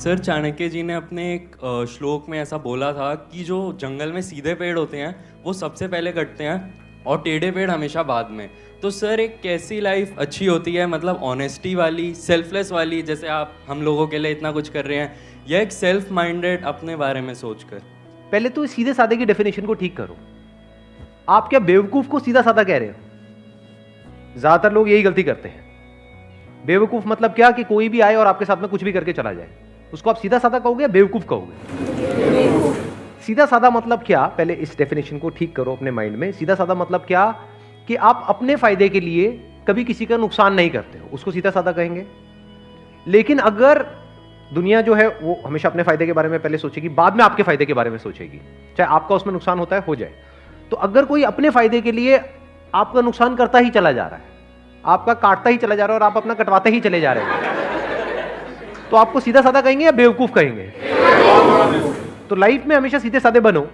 Sir Chanakya जी ने अपने एक श्लोक में ऐसा बोला था कि जो जंगल में सीधे पेड़ होते हैं वो सबसे पहले कटते हैं और टेढ़े पेड़ हमेशा बाद में। तो सर एक कैसी लाइफ अच्छी होती है, मतलब ऑनेस्टी वाली, सेल्फलेस वाली, जैसे आप हम लोगों के लिए इतना कुछ कर रहे हैं, या एक सेल्फ माइंडेड अपने बारे में सोचकर? पहले तो सीधे साधे की डेफिनेशन को ठीक करो। आप क्या बेवकूफ को सीधा साधा कह रहे हो? ज्यादातर लोग यही गलती करते हैं। बेवकूफ मतलब क्या कि कोई भी आए और आपके साथ में कुछ भी करके चला जाए, उसको आप सीधा साधा कहोगे या बेवकूफ कहोगे? सीधा साधा मतलब क्या? पहले इस डेफिनेशन को ठीक करो अपने माइंड में। सीधा साधा मतलब क्या कि आप अपने फायदे के लिए कभी किसी का नुकसान नहीं करते हो, उसको सीधा साधा कहेंगे। लेकिन अगर दुनिया जो है वो हमेशा अपने फायदे के बारे में पहले सोचेगी, बाद में आपके फायदे के बारे में सोचेगी, चाहे आपका उसमें नुकसान होता है हो जाए। तो अगर कोई अपने फायदे के लिए आपका नुकसान करता ही चला जा रहा है, आपका काटता ही चला जा रहा है और आप अपना कटवाते ही चले जा रहे हैं, तो आपको सीधा साधा कहेंगे या बेवकूफ कहेंगे? तो लाइफ में हमेशा सीधे साधे बनो,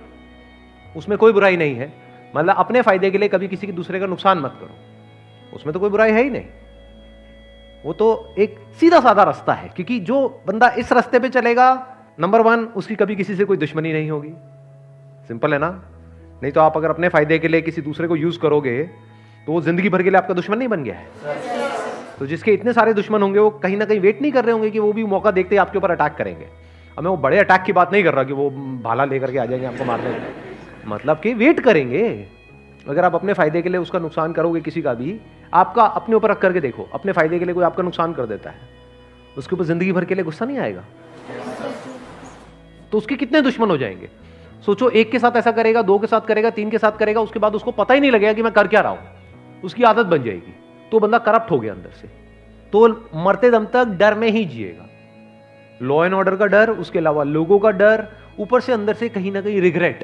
उसमें कोई बुराई नहीं है। मतलब अपने फायदे के लिए कभी किसी के दूसरे का नुकसान मत करो, उसमें तो कोई बुराई है ही नहीं। वो तो एक सीधा साधा रास्ता है, क्योंकि जो बंदा इस रास्ते पे चलेगा, नंबर 1 उसकी कभी किसी से कोई दुश्मनी नहीं होगी। सिंपल है ना? नहीं तो आप अगर अपने फायदे के लिए किसी दूसरे को यूज करोगे तो वो जिंदगी भर के लिए आपका दुश्मन नहीं बन गया है। तो जिसके इतने सारे दुश्मन होंगे वो कहीं ना कहीं वेट नहीं कर रहे होंगे कि वो भी मौका देखते ही आपके ऊपर अटैक करेंगे। अब मैं वो बड़े अटैक की बात नहीं कर रहा कि वो भाला लेकर के आ जाएंगे आपको मारने के, मतलब कि वेट करेंगे। अगर आप अपने फायदे के लिए उसका नुकसान करोगे किसी का भी, आपका अपने ऊपर रख करके देखो, अपने फायदे के लिए कोई आपका नुकसान कर देता है, उसके ऊपर जिंदगी भर के लिए गुस्सा नहीं आएगा? तो उसके कितने दुश्मन हो जाएंगे? सोचो, एक के साथ ऐसा करेगा, 2 के साथ करेगा, 3 के साथ करेगा, उसके बाद उसको पता ही नहीं लगेगा कि मैं कर क्या रहा हूं, उसकी आदत बन जाएगी, तो बंदा करप्ट हो गया अंदर से। तो मरते दम तक डर में ही जिएगा। लॉ एंड ऑर्डर का डर, उसके अलावा लोगों का डर, ऊपर से अंदर से कहीं ना कहीं रिग्रेट।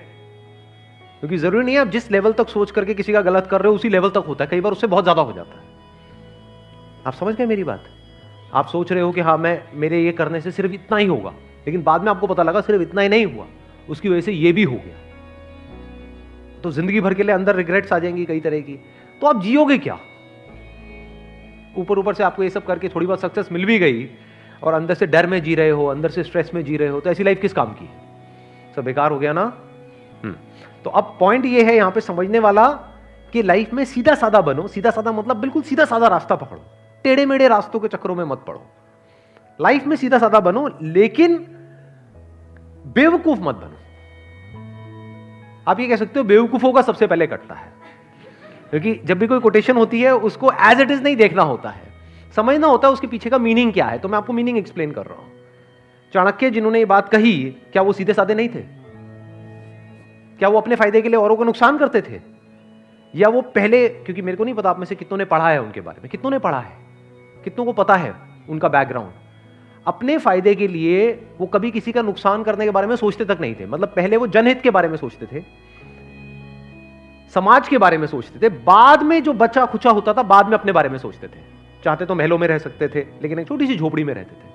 क्योंकि जरूरी नहीं है आप जिस लेवल तक सोच करके किसी का गलत कर रहे हो उसी लेवल तक होता है, कई बार उससे बहुत ज्यादा हो जाता है। आप समझ गए मेरी बात? आप सोच रहे हो कि हाँ मेरे ये करने से सिर्फ इतना ही होगा, लेकिन बाद में आपको पता लगा सिर्फ इतना ही नहीं हुआ, उसकी वजह से ये भी हो गया। तो जिंदगी भर के लिए अंदर रिग्रेट्स आ जाएंगी कई तरह की। तो आप जियोगे क्या? ऊपर से आपको ये सब करके थोड़ी बहुत सक्सेस मिल भी गई और अंदर से डर में जी रहे हो, अंदर से स्ट्रेस में जी रहे हो, तो ऐसी लाइफ किस काम की? सब बेकार हो गया ना। तो अब पॉइंट ये है यहां पे समझने वाला कि लाइफ में सीधा साधा बनो। सीधा साधा मतलब बिल्कुल सीधा साधा रास्ता पकड़ो, टेढ़े मेढ़े रास्तों के चक्करों में मत पड़ो। लाइफ में सीधा साधा बनो, लेकिन बेवकूफ मत बनो। आप ये कह सकते हो बेवकूफों का सबसे पहले कटता है, क्योंकि जब भी कोई कोटेशन होती है उसको एज इट इज नहीं देखना होता है, समझना होता है उसके पीछे का मीनिंग क्या है। तो मैं आपको मीनिंग एक्सप्लेन कर रहा हूं। चाणक्य जिन्होंने ये बात कही, क्या वो सीधे साधे नहीं थे? क्या वो अपने फायदे के लिए औरों को नुकसान करते थे? या वो पहले, क्योंकि मेरे को नहीं पता आप में से कितनों ने पढ़ा है उनके बारे में, कितनों ने पढ़ा है, कितनों को पता है उनका बैकग्राउंड। अपने फायदे के लिए वो कभी किसी का नुकसान करने के बारे में सोचते तक नहीं थे। मतलब पहले वो जनहित के बारे में सोचते थे, समाज के बारे में सोचते थे, बाद में जो बचा खुचा होता था बाद में अपने बारे में सोचते थे। चाहते तो महलों में रह सकते थे, लेकिन एक छोटी सी झोपड़ी में रहते थे।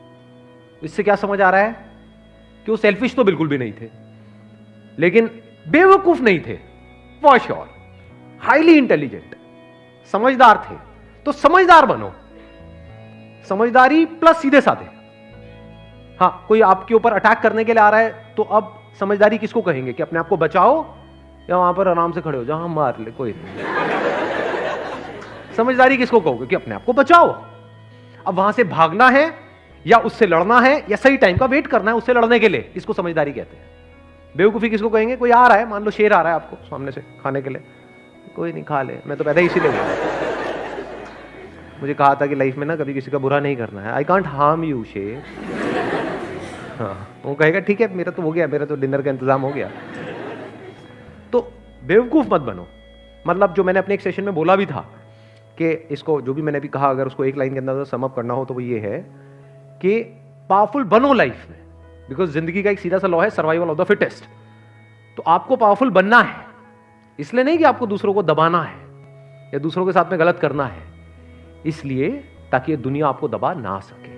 इससे क्या समझ आ रहा है कि वो सेल्फिश तो बिल्कुल भी नहीं थे, लेकिन बेवकूफ नहीं थे, फॉर श्योर। हाईली इंटेलिजेंट, समझदार थे। तो समझदार बनो, समझदारी प्लस सीधे साधे। हाँ, कोई आपके ऊपर अटैक करने के लिए आ रहा है तो अब समझदारी किसको कहेंगे? कि अपने आप को बचाओ, या वहां पर आराम से खड़े हो जाओ, हम मार ले कोई नहीं। समझदारी किसको कहोगे? कि अपने आप को बचाओ। अब वहां से भागना है या उससे लड़ना है, या सही टाइम का वेट करना है उससे लड़ने के लिए, इसको समझदारी कहते हैं। बेवकूफी किसको कहेंगे? कोई आ रहा है, मान लो शेर आ रहा है आपको सामने से खाने के लिए, कोई नहीं, खा ले, मैं तो पैदा इसीलिए हुआ। मुझे कहा था कि लाइफ में ना कभी किसी का बुरा नहीं करना है, आई कांट हार्म यू शेर। हाँ, वो कहेगा ठीक है, मेरा तो हो गया, मेरा तो डिनर का इंतजाम हो गया। तो बेवकूफ मत बनो। मतलब जो मैंने अपने एक सेशन में बोला भी था कि इसको, जो भी मैंने भी कहा, अगर उसको एक लाइन के अंदर सम अप करना हो तो वो ये है कि पावरफुल बनो लाइफ में। बिकॉज जिंदगी का एक सीधा सा लॉ है, सर्वाइवल ऑफ द फिटेस्ट। तो आपको पावरफुल बनना है, इसलिए नहीं कि आपको दूसरों को दबाना है या दूसरों के साथ में गलत करना है, इसलिए ताकि ये दुनिया आपको दबा ना सके।